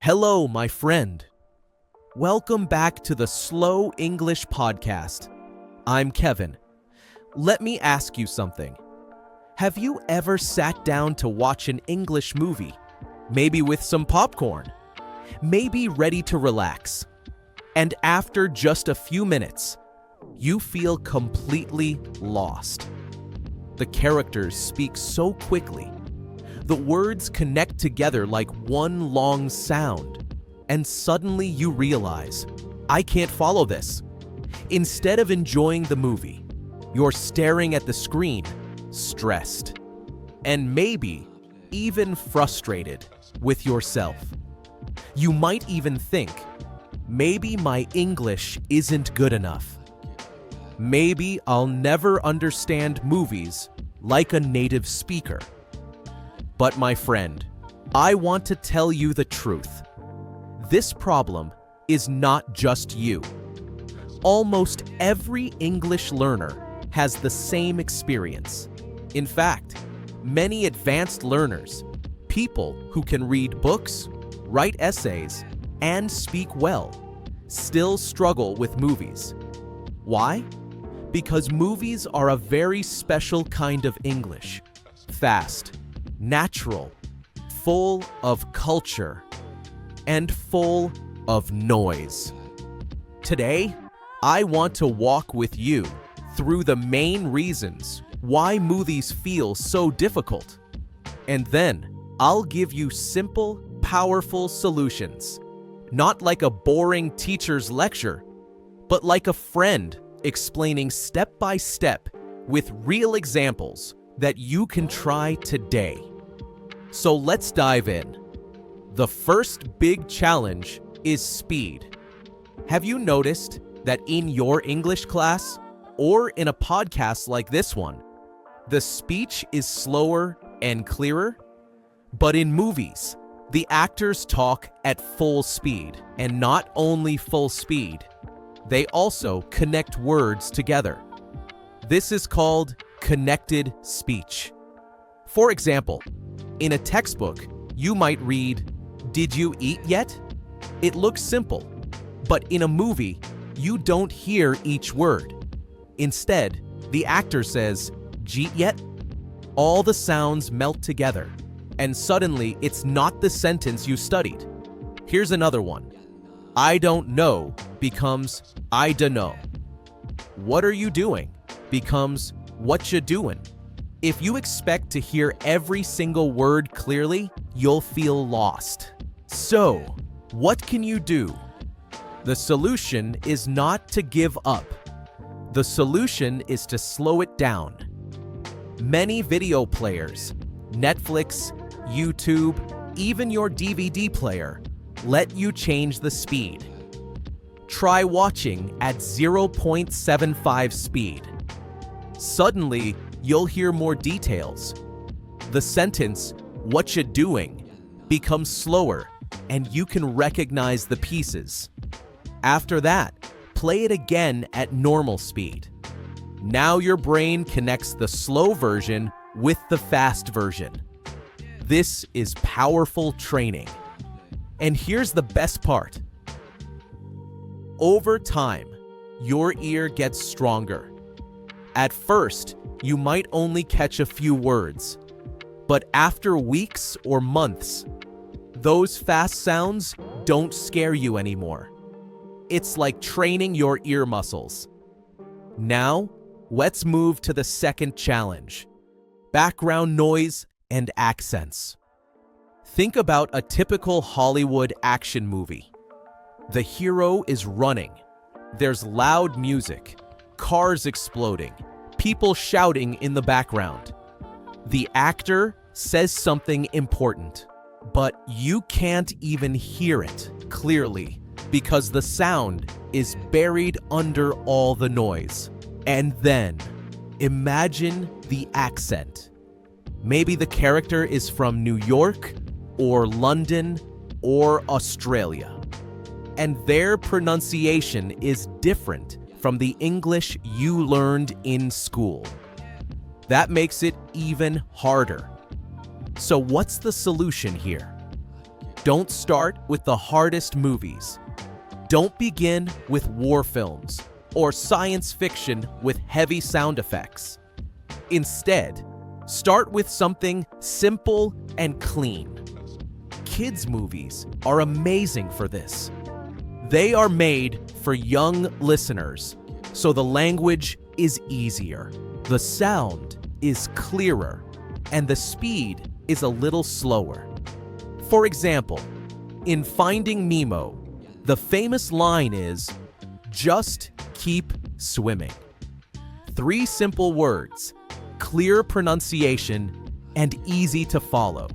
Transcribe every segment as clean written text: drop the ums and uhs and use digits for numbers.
Hello, my friend. Welcome back to the Slow English Podcast. I'm Kevin. Let me ask you something. Have you ever sat down to watch an English movie, maybe with some popcorn, maybe ready to relax, and after just a few minutes, you feel completely lost? The characters speak so quickly. The words connect together like one long sound, and suddenly you realize, I can't follow this. Instead of enjoying the movie, you're staring at the screen, stressed, and maybe even frustrated with yourself. You might even think, maybe my English isn't good enough. Maybe I'll never understand movies like a native speaker. But my friend, I want to tell you the truth. This problem is not just you. Almost every English learner has the same experience. In fact, many advanced learners, people who can read books, write essays, and speak well, still struggle with movies. Why? Because movies are a very special kind of English. Fast, natural, full of culture, and full of noise. Today, I want to walk with you through the main reasons why movies feel so difficult. And then, I'll give you simple, powerful solutions. Not like a boring teacher's lecture, but like a friend explaining step by step with real examples that you can try today. So let's dive in. The first big challenge is speed. Have you noticed that in your English class, or in a podcast like this one, the speech is slower and clearer? But in movies, the actors talk at full speed, and not only full speed, they also connect words together. This is called connected speech. For example, in a textbook, you might read, "Did you eat yet?" It looks simple, but in a movie, you don't hear each word. Instead, the actor says, "Jeet yet?" All the sounds melt together, and suddenly it's not the sentence you studied. Here's another one. "I don't know" becomes "I dunno." "What are you doing?" becomes "What you doing?" If you expect to hear every single word clearly, you'll feel lost. So, what can you do? The solution is not to give up. The solution is to slow it down. Many video players, Netflix, YouTube, even your DVD player, let you change the speed. Try watching at 0.75 speed. Suddenly, you'll hear more details. The sentence, "What you doing?" becomes slower, and you can recognize the pieces. After that, play it again at normal speed. Now your brain connects the slow version with the fast version. This is powerful training. And here's the best part. Over time, your ear gets stronger. At first, you might only catch a few words, but after weeks or months, those fast sounds don't scare you anymore. It's like training your ear muscles. Now, let's move to the second challenge: background noise and accents. Think about a typical Hollywood action movie. The hero is running. There's loud music, cars exploding, people shouting in the background. The actor says something important, but you can't even hear it clearly because the sound is buried under all the noise. And then, imagine the accent. Maybe the character is from New York, or London, or Australia. And their pronunciation is different from the English you learned in school. That makes it even harder. So what's the solution here? Don't start with the hardest movies. Don't begin with war films or science fiction with heavy sound effects. Instead, start with something simple and clean. Kids' movies are amazing for this. They are made for young listeners, so the language is easier, the sound is clearer, and the speed is a little slower. For example, in Finding Nemo, the famous line is, "Just keep swimming." 3 simple words, clear pronunciation, and easy to follow.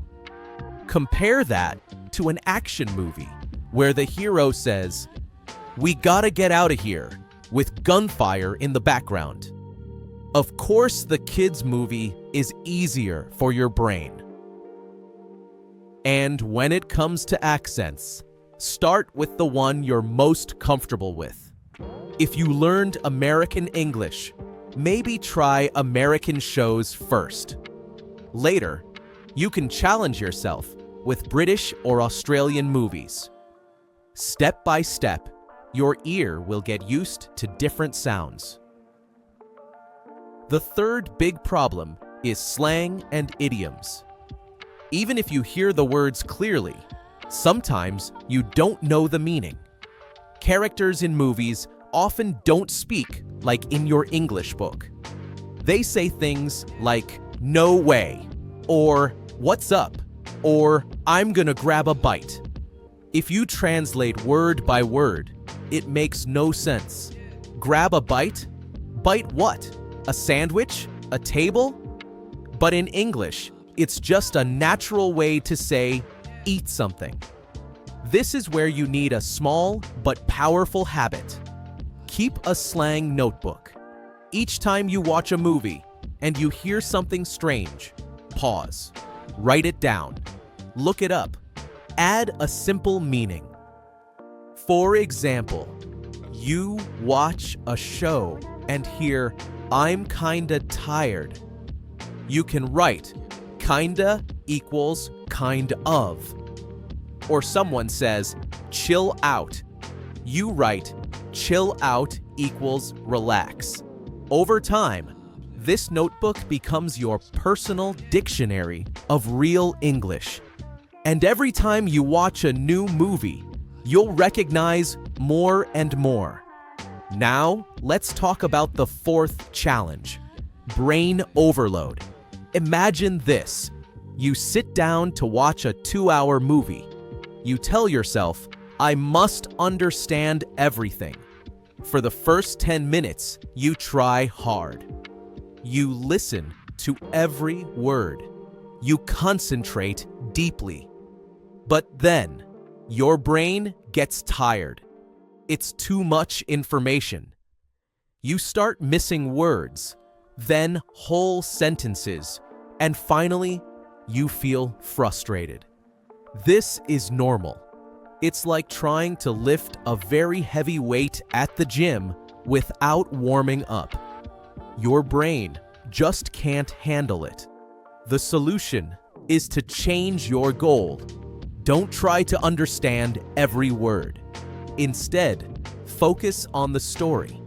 Compare that to an action movie where the hero says, "We gotta get out of here," with gunfire in the background. Of course, the kids' movie is easier for your brain. And when it comes to accents, start with the one you're most comfortable with. If you learned American English, maybe try American shows first. Later, you can challenge yourself with British or Australian movies. Step by step, your ear will get used to different sounds. The third big problem is slang and idioms. Even if you hear the words clearly, sometimes you don't know the meaning. Characters in movies often don't speak like in your English book. They say things like, "No way," or "What's up," or "I'm gonna grab a bite." If you translate word by word, it makes no sense. Grab a bite? Bite what? A sandwich? A table? But in English, it's just a natural way to say, eat something. This is where you need a small but powerful habit. Keep a slang notebook. Each time you watch a movie and you hear something strange, pause, write it down, look it up, add a simple meaning. For example, you watch a show and hear, "I'm kinda tired." You can write, "Kinda equals kind of." Or someone says, "Chill out." You write, "Chill out equals relax." Over time, this notebook becomes your personal dictionary of real English. And every time you watch a new movie, you'll recognize more and more. Now, let's talk about the 4th challenge, brain overload. Imagine this. You sit down to watch a 2-hour movie. You tell yourself, "I must understand everything." For the first 10 minutes, you try hard. You listen to every word. You concentrate deeply. But then, your brain gets tired. It's too much information. You start missing words, then whole sentences, and finally, you feel frustrated. This is normal. It's like trying to lift a very heavy weight at the gym without warming up. Your brain just can't handle it. The solution is to change your goal. Don't try to understand every word. Instead, focus on the story.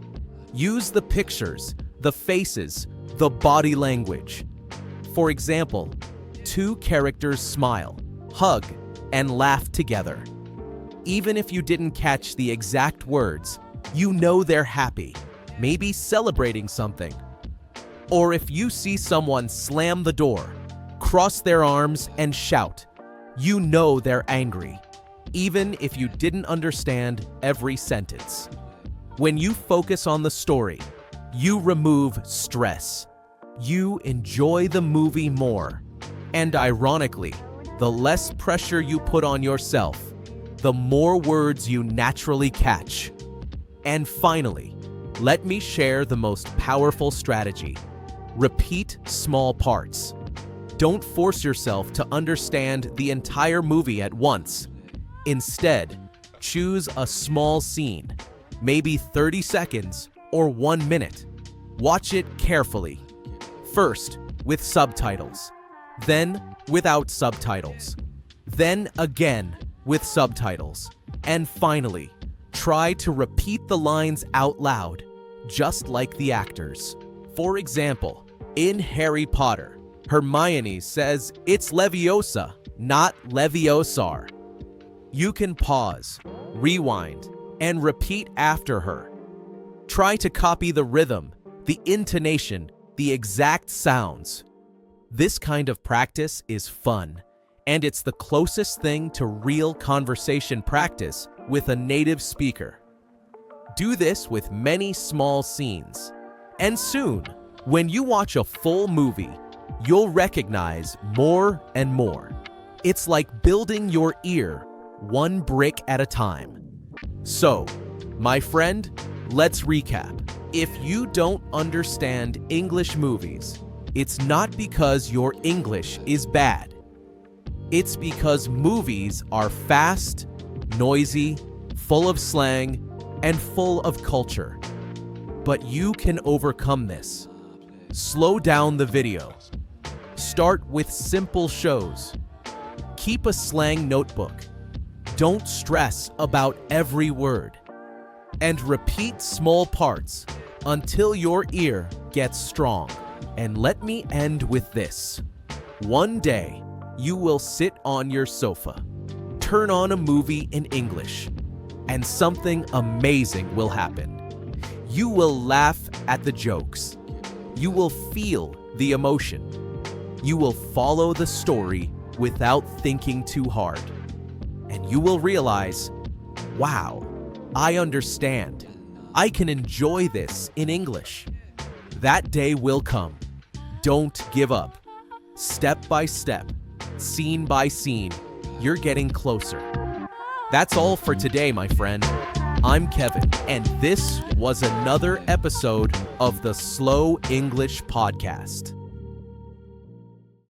Use the pictures, the faces, the body language. For example, 2 characters smile, hug, and laugh together. Even if you didn't catch the exact words, you know they're happy, maybe celebrating something. Or if you see someone slam the door, cross their arms, and shout, you know they're angry, even if you didn't understand every sentence. When you focus on the story, you remove stress. You enjoy the movie more. And ironically, the less pressure you put on yourself, the more words you naturally catch. And finally, let me share the most powerful strategy. Repeat small parts. Don't force yourself to understand the entire movie at once. Instead, choose a small scene, maybe 30 seconds or 1 minute. Watch it carefully. First, with subtitles, then without subtitles, then again with subtitles. And finally, try to repeat the lines out loud, just like the actors. For example, in Harry Potter, Hermione says it's Leviosa, not Leviosar. You can pause, rewind, and repeat after her. Try to copy the rhythm, the intonation, the exact sounds. This kind of practice is fun, and it's the closest thing to real conversation practice with a native speaker. Do this with many small scenes, and soon, when you watch a full movie, you'll recognize more and more. It's like building your ear one brick at a time. So, my friend, let's recap. If you don't understand English movies, it's not because your English is bad. It's because movies are fast, noisy, full of slang, and full of culture. But you can overcome this. Slow down the video. Start with simple shows. Keep a slang notebook. Don't stress about every word. And repeat small parts until your ear gets strong. And let me end with this. One day, you will sit on your sofa, turn on a movie in English, and something amazing will happen. You will laugh at the jokes. You will feel the emotion. You will follow the story without thinking too hard. And you will realize, wow, I understand. I can enjoy this in English. That day will come. Don't give up. Step by step, scene by scene, you're getting closer. That's all for today, my friend. I'm Kevin, and this was another episode of the Slow English Podcast.